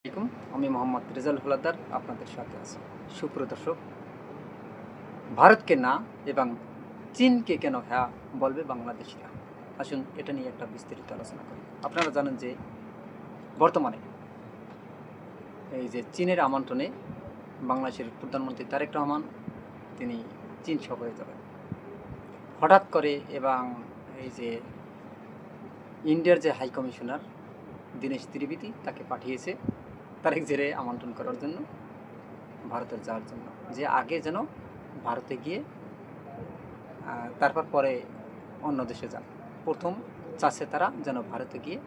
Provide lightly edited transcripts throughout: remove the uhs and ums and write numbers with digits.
আলাইকুম, আমি মোহাম্মদ রেজাউল হলাদার আপনাদের সাথে আছি। সুপ্রিয় দর্শক, ভারতকে না এবং চীনকে কেন হ্যাঁ বলবে বাংলাদেশিরা? আসুন এটা নিয়ে একটা বিস্তারিত আলোচনা করি। আপনারা জানেন যে বর্তমানে এই যে চীনের আমন্ত্রণে বাংলাদেশের প্রধানমন্ত্রী তারেক রহমান তিনি চীন সফরে যাবেন। হঠাৎ করে এবং এই যে ইন্ডিয়ার যে হাই কমিশনার দীনেশ ত্রিবেদী তাকে পাঠিয়েছে তারেক জিরে আমন্ত্রণ করার জন্য, ভারতের যাওয়ার জন্য, যে আগে যেন ভারতে গিয়ে তারপর পরে অন্য দেশে যান। প্রথম চাচ্ছে তারা যেন ভারতে গিয়ে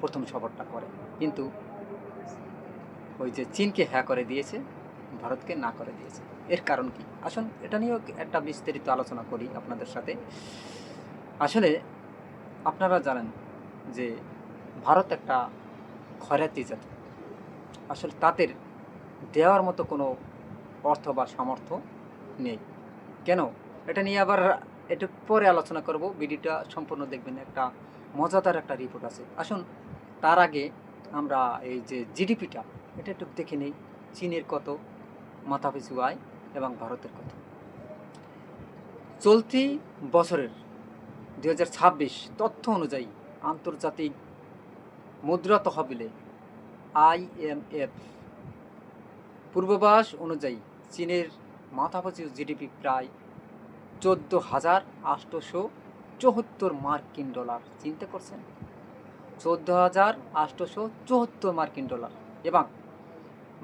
প্রথম সফরটা করে, কিন্তু ওই যে চীনকে হ্যাঁ করে দিয়েছে, ভারতকে না করে দিয়েছে। এর কারণ কি? আসুন এটা নিয়েও একটা বিস্তারিত আলোচনা করি আপনাদের সাথে। আসলে আপনারা জানেন যে ভারত একটা খয়রাতি জাতি। আসলে তাদের দেওয়ার মতো কোনো অর্থ বা সামর্থ্য নেই। কেন? এটা নিয়ে আবার একটু পরে আলোচনা করব। ভিডিওটা সম্পূর্ণ দেখবেন। একটা মজাদার একটা রিপোর্ট আছে। আসুন তার আগে আমরা এই যে জিডিপিটা এটা একটু দেখে নেই। চীনের কত মাথাপিছু আয় এবং ভারতের কত। চলতি বছরের ২০২৬ তথ্য অনুযায়ী আন্তর্জাতিক মুদ্রা তহবিলে IMF পূর্বাভাস অনুযায়ী চীনের মাথাপিছু জিডিপি প্রায় 14,874 মার্কিন ডলার। চিন্তা করছেন? 14,874 মার্কিন ডলার। এবং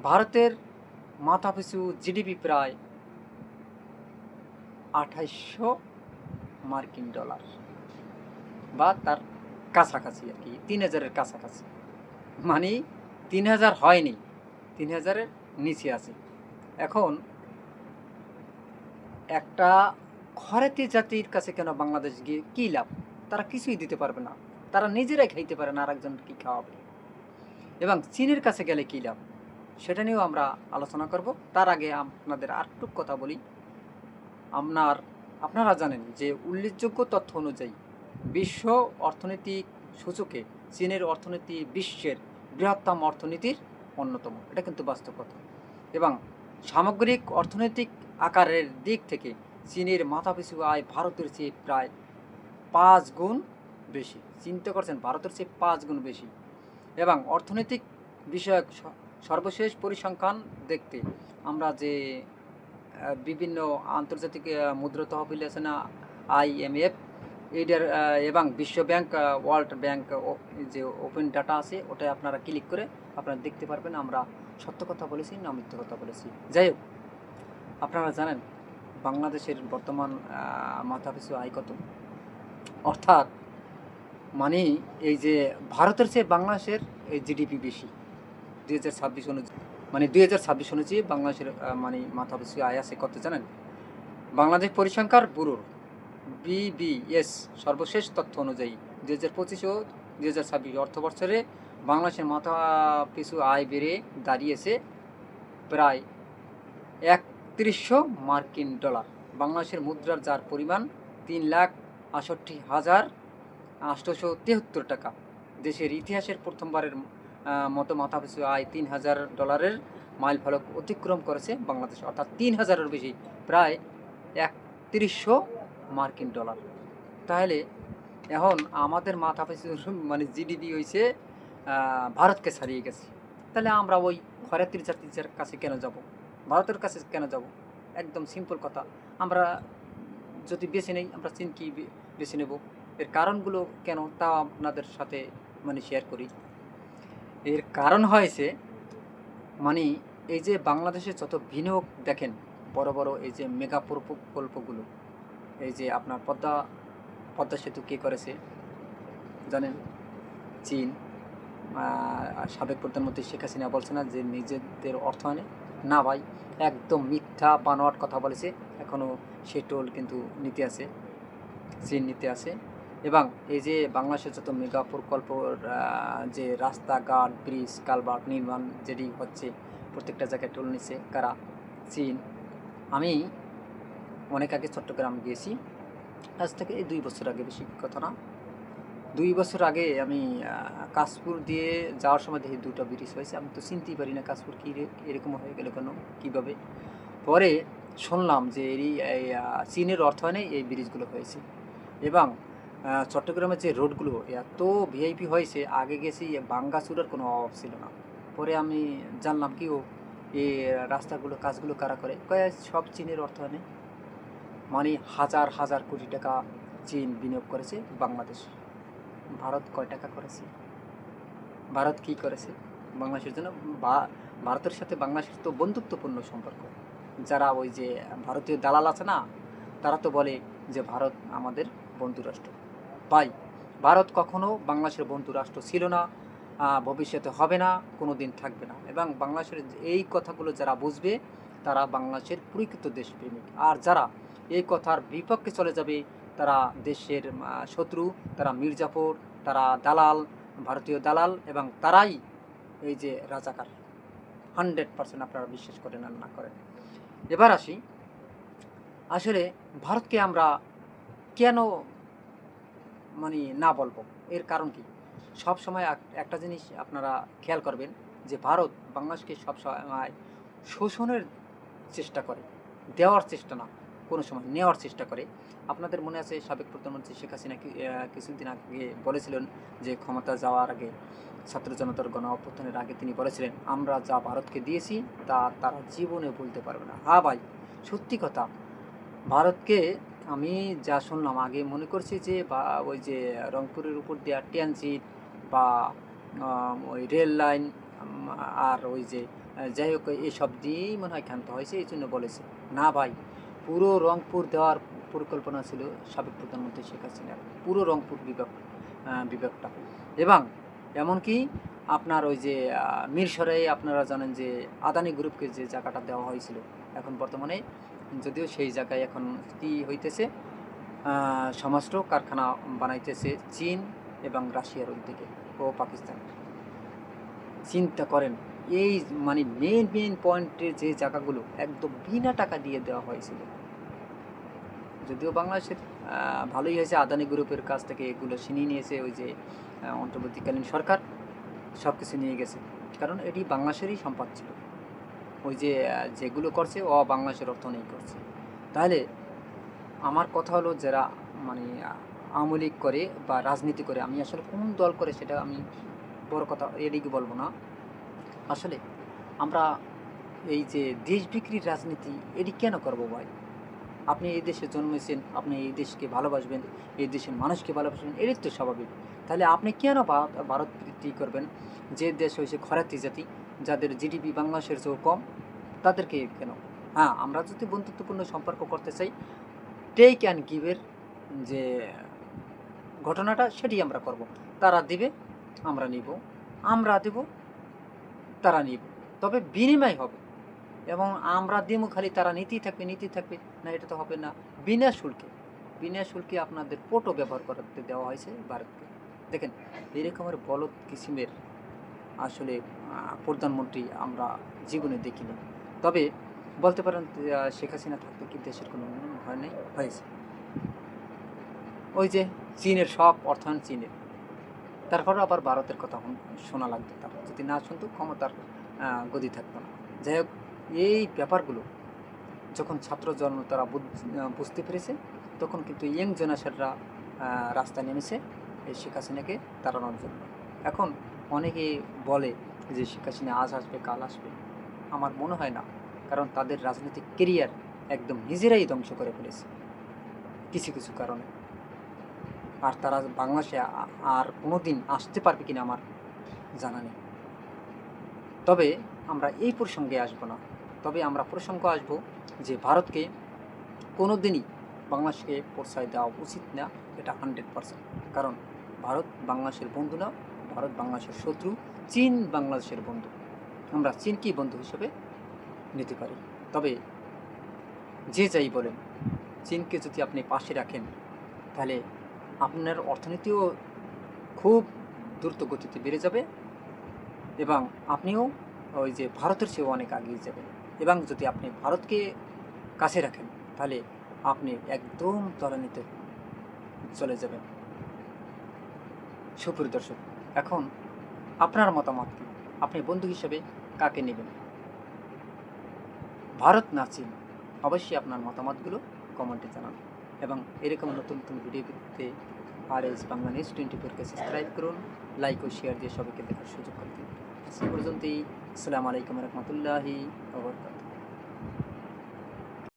ভারতের মাথাপিছু জিডিপি প্রায় ২৮০০ মার্কিন ডলার, বা তার কাছাকাছি আর কি, ৩,০০০-এর কাছাকাছি। মানে ৩,০০০ হয়নি, ৩,০০০-এর নিচে আছে। এখন একটা খরাতি জাতির কাছে কেন বাংলাদেশ গিয়ে কী লাভ? তারা কিছুই দিতে পারবে না। তারা নিজেরাই খাইতে পারে না, আরেকজন কি খাওয়াবে? এবং চীনের কাছে গেলে কী লাভ? সেটা নিয়েও আমরা আলোচনা করব। তার আগে আপনাদের আরেকটু কথা বলি। আপনারা জানেন যে উল্লেখযোগ্য তথ্য অনুযায়ী বিশ্ব অর্থনৈতিক সূচকে চীনের অর্থনীতি বিশ্বের বৃহত্তম অর্থনীতির অন্যতম। এটা কিন্তু বাস্তব কথা। এবং সামগ্রিক অর্থনৈতিক আকারের দিক থেকে চীনের মাথাপিছু আয় ভারতের চেয়ে প্রায় ৫ গুণ বেশি। চিন্তা করছেন? ভারতের চেয়ে ৫ গুণ বেশি। এবং অর্থনৈতিক বিষয়ক সর্বশেষ পরিসংখ্যান দেখতে আমরা যে বিভিন্ন আন্তর্জাতিক মুদ্রা তহবিল আছে না, IMF, এইটার এবং বিশ্ব ব্যাংক, ওয়ার্ল্ড ব্যাংক যে ওপেন ডাটা আছে ওটায় আপনারা ক্লিক করে আপনারা দেখতে পারবেন আমরা সত্য কথা বলেছি না মিথ্যা কথা বলেছি। যাই হোক, আপনারা জানেন বাংলাদেশের বর্তমান মাথাপিছু আয় কত? অর্থাৎ মানে এই যে ভারতের চেয়ে বাংলাদেশের এই জিডিপি বেশি ২০২৬ অনুযায়ী। মানে ২০২৬ অনুযায়ী বাংলাদেশের মানে মাথাপিছু আয় আছে কত জানেন? বাংলাদেশ পরিসংখ্যান ব্যুরোর BBS সর্বশেষ তথ্য অনুযায়ী ২০২৫ ও ২০২৬ অর্থবছরে বাংলাদেশের মাথাপিছু আয় বেড়ে দাঁড়িয়েছে প্রায় ৩১০০ মার্কিন ডলার। বাংলাদেশের মুদ্রার যার পরিমাণ ৩,৬৮,৮৭৩ টাকা। দেশের ইতিহাসের প্রথমবারের মতো মাথাপিছু আয় ৩,০০০ ডলারের মাইল ফলক অতিক্রম করেছে বাংলাদেশ, অর্থাৎ ৩,০০০-এর বেশি, প্রায় ৩১০০ মার্কিন ডলার। তাহলে এখন আমাদের মাথাপিছু মানে জিডিপি হয়েছে ভারতকে ছাড়িয়ে গেছে। তাহলে আমরা ওই খয়রাতির জাতির কাছে কেন যাব? ভারতের কাছে কেন যাব? একদম সিম্পল কথা। আমরা যদি বেছে নেই, আমরা চীনকেই বেছে নেব। এর কারণগুলো কেন তাও আপনাদের সাথে মানে শেয়ার করি। এর কারণ হয়েছে মানে এই যে বাংলাদেশে যত বিনিয়োগ দেখেন, বড় বড় এই যে মেগা প্রকল্পগুলো, এই যে আপনার পদ্মা সেতু কে করেছে জানেন? চীন। সাবেক প্রধানমন্ত্রী শেখ হাসিনা বলছে না যে নিজেদের অর্থায়নে? না ভাই, একদম মিথ্যা বানোয়াট কথা বলেছে। এখনও সে টোল কিন্তু নিতে আছে, চীন নিতে আছে। এবং এই যে বাংলাদেশের যত মেগা প্রকল্প, যে রাস্তাঘাট, ব্রিজ, কালভার্ট নির্মাণ যেটি হচ্ছে, প্রত্যেকটা জায়গায় টোল নিচ্ছে কারা? চীন। আমি অনেক আগে চট্টগ্রাম গিয়েছি, আজ থেকে এই ২ বছর আগে, বেশি কথা না। 2 বছর আগে আমি কাশপুর দিয়ে যাওয়ার সময় দেখি 2টা ব্রিজ হয়েছে। আমি তো চিনতেই পারি না কাশপুর কী এরকম হয়ে গেল কেন, কীভাবে? পরে শুনলাম যে এই চীনের অর্থায়নে এই ব্রিজগুলো হয়েছে। এবং চট্টগ্রামের যে রোডগুলো এত ভিআইপি হয়েছে, আগে গেছি ভাঙ্গাচুরার কোনো অভাব ছিল না। পরে আমি জানলাম কি এই রাস্তাগুলো কাজগুলো কারা করে? কয় সব চীনের অর্থায়নে। মানে হাজার হাজার কোটি টাকা চীন বিনিয়োগ করেছে বাংলাদেশ। ভারত কয় টাকা করেছে? ভারত কী করেছে বাংলাদেশের জন্য? ভারতের সাথে বাংলাদেশের তো বন্ধুত্বপূর্ণ সম্পর্ক। যারা ওই যে ভারতীয় দালাল আছে না, তারা তো বলে যে ভারত আমাদের বন্ধু রাষ্ট্র। ভাই, ভারত কখনো বাংলাদেশের বন্ধু রাষ্ট্র ছিল না, ভবিষ্যতে হবে না, কোনো দিন থাকবে না। এবং বাংলাদেশের এই কথাগুলো যারা বুঝবে তারা বাংলাদেশের প্রকৃত দেশপ্রেমিক। আর যারা এই কথার বিপক্ষে চলে যাবে তারা দেশের শত্রু, তারা মির্জাফর, তারা দালাল, ভারতীয় দালাল, এবং তারাই এই যে রাজাকার। 100% আপনারা বিশ্বাস করেন আর না করেন। এবার আসি, আসলে ভারতকে আমরা কেন মানে না বলবো, এর কারণ কি? সব সময় একটা জিনিস আপনারা খেয়াল করবেন যে ভারত বাংলাদেশকে সব সময় শোষণের চেষ্টা করে, দেওয়ার চেষ্টা না, কোনো সময় নেওয়ার চেষ্টা করে। আপনাদের মনে আছে সাবেক প্রধানমন্ত্রী শেখ হাসিনা কিছুদিন আগে বলেছিলেন যে ক্ষমতা যাওয়ার আগে, ছাত্র জনতার গণ অভ্যুত্থানের আগে তিনি বলেছিলেন, আমরা যা ভারতকে দিয়েছি তা তারা জীবনে ভুলতে পারবে না। হ্যাঁ ভাই, সত্যি কথা। ভারতকে আমি যা শুনলাম, আগে মনে করছি যে ওই যে রংপুরের উপর দেওয়া ট্রানজিট বা ওই রেল লাইন, আর ওই যে যাই হোক এসব দিয়েই মনে হয় ক্ষান্ত হয়েছে, এই জন্য বলেছে। না ভাই, পুরো রংপুর দেওয়ার পরিকল্পনা ছিল সাবেক প্রধানমন্ত্রী শেখ হাসিনার, পুরো রংপুর বিভাগটা। এবং এমনকি আপনার ওই যে মিরসরাই, আপনারা জানেন যে আদানি গ্রুপকে যে জায়গাটা দেওয়া হয়েছিল, এখন বর্তমানে যদিও সেই জায়গায় এখন কি হইতেছে, সমস্ত কারখানা বানাইতেছে চীন এবং রাশিয়ার উদ্যোগে ও পাকিস্তানের। চিন্তা করেন, এই মানে মেন পয়েন্টের যে জায়গাগুলো একদম বিনা টাকা দিয়ে দেওয়া হয়েছিল। যদিও বাংলাদেশের ভালোই হয়েছে, আদানি গ্রুপের কাছ থেকে এগুলো ছিনিয়ে নিয়েছে ওই যে অন্তর্বর্তীকালীন সরকার, সব কিছু নিয়ে গেছে। কারণ এটি বাংলাদেশেরই সম্পদ ছিল। ওই যে যেগুলো করছে বাংলাদেশের অর্থনীতি করছে। তাহলে আমার কথা হলো, যারা মানে আওয়ামী লীগ করে বা রাজনীতি করে, আমি আসলে কোন দল করে সেটা আমি বড় কথা এদিকে বলবো না। আসলে আমরা এই যে দেশ বিক্রির রাজনীতি এটি কেন করবো ভাই? আপনি এই দেশে জন্মেছেন, আপনি এই দেশকে ভালোবাসবেন, এই দেশের মানুষকে ভালোবাসবেন, এটাই তো স্বাভাবিক। তাহলে আপনি কেন ভারত প্রীতি করবেন? যে দেশ হয়েছে খরাতি জাতি, যাদের জিডিপি বাংলাদেশের চেয়েও কম, তাদেরকে কেন? হ্যাঁ, আমরা যদি বন্ধুত্বপূর্ণ সম্পর্ক করতে চাই, টেক অ্যান্ড গিভের যে ঘটনাটা সেটি আমরা করব। তারা দিবে, আমরা নিব, আমরা দেব, তারা নিব, তবে বিনিময় হবে। এবং আমরা দিমু খালি, তারা নিতেই থাকবে, না, এটা তো হবে না। বিনা শুল্কে আপনাদের পোটো ব্যবহার করতে দেওয়া হয়েছে ভারতকে। দেখেন, এরকমের বলদ কিসিমের আসলে প্রধানমন্ত্রী আমরা জীবনে দেখিনি। তবে বলতে পারেন শেখ হাসিনা থাকতে কি দেশের কোনো উন্নয়ন হয় নাই? হয়েছে। ওই যে চীনের সব অর্থায়ন চীনের, তারপরে আবার ভারতের কথা শোনা লাগতো, তার যদি না শুনতো ক্ষমতার গদি থাকতো না। যাই হোক, এই ব্যাপারগুলো যখন ছাত্র জনতারা বুঝতে পেরেছে, তখন কিন্তু ইয়ং জেনারেশনরা রাস্তায় নেমেছে এই শেখ হাসিনাকে তাড়ানোর জন্য। এখন অনেকে বলে যে শেখ হাসিনা আজ আসবে কাল আসবে, আমার মনে হয় না। কারণ তাদের রাজনৈতিক কেরিয়ার একদম নিজেরাই ধ্বংস করে ফেলেছে কিছু কিছু কারণে। আর তারা বাংলাদেশে আর কোনো দিন আসতে পারবে কিনা আমার জানা নেই। তবে আমরা এই প্রসঙ্গে আসবো না, তবে আমরা প্রসঙ্গ আসবো যে ভারতকে কোনো দিনই বাংলাদেশকে প্রশ্রয় দেওয়া উচিত না, এটা 100%। কারণ ভারত বাংলাদেশের বন্ধু না, ভারত বাংলাদেশের শত্রু, চীন বাংলাদেশের বন্ধু। আমরা চীনকেই বন্ধু হিসেবে নিতে পারি। তবে যে যাই বলেন, চীনকে যদি আপনি পাশে রাখেন, তাহলে আপনার অর্থনীতিও খুব দ্রুত গতিতে বেড়ে যাবে, এবং আপনিও ওই যে ভারতের চেয়েও অনেক এগিয়ে যাবেন। এবং যদি আপনি ভারতকে কাছে রাখেন, তাহলে আপনি একদম তলানিতে চলে যাবেন। সুপ্রিয় দর্শক, এখন আপনার মতামত কি? আপনি বন্ধু হিসেবে কাকে নেবেন, ভারত না চীন? অবশ্যই আপনার মতামতগুলো কমেন্টে জানান এবং এরকম নতুন নতুন ভিডিও পেতে বাংলা নিউজ 24-কে সাবস্ক্রাইব করুন, লাইক ও শেয়ার দিয়ে সবাইকে দেখার সুযোগ করে দিন। সে পর্যন্তই। আসসালামু আলাইকুম রহমতুল্লাহি ওয়া বারাকাতুহু।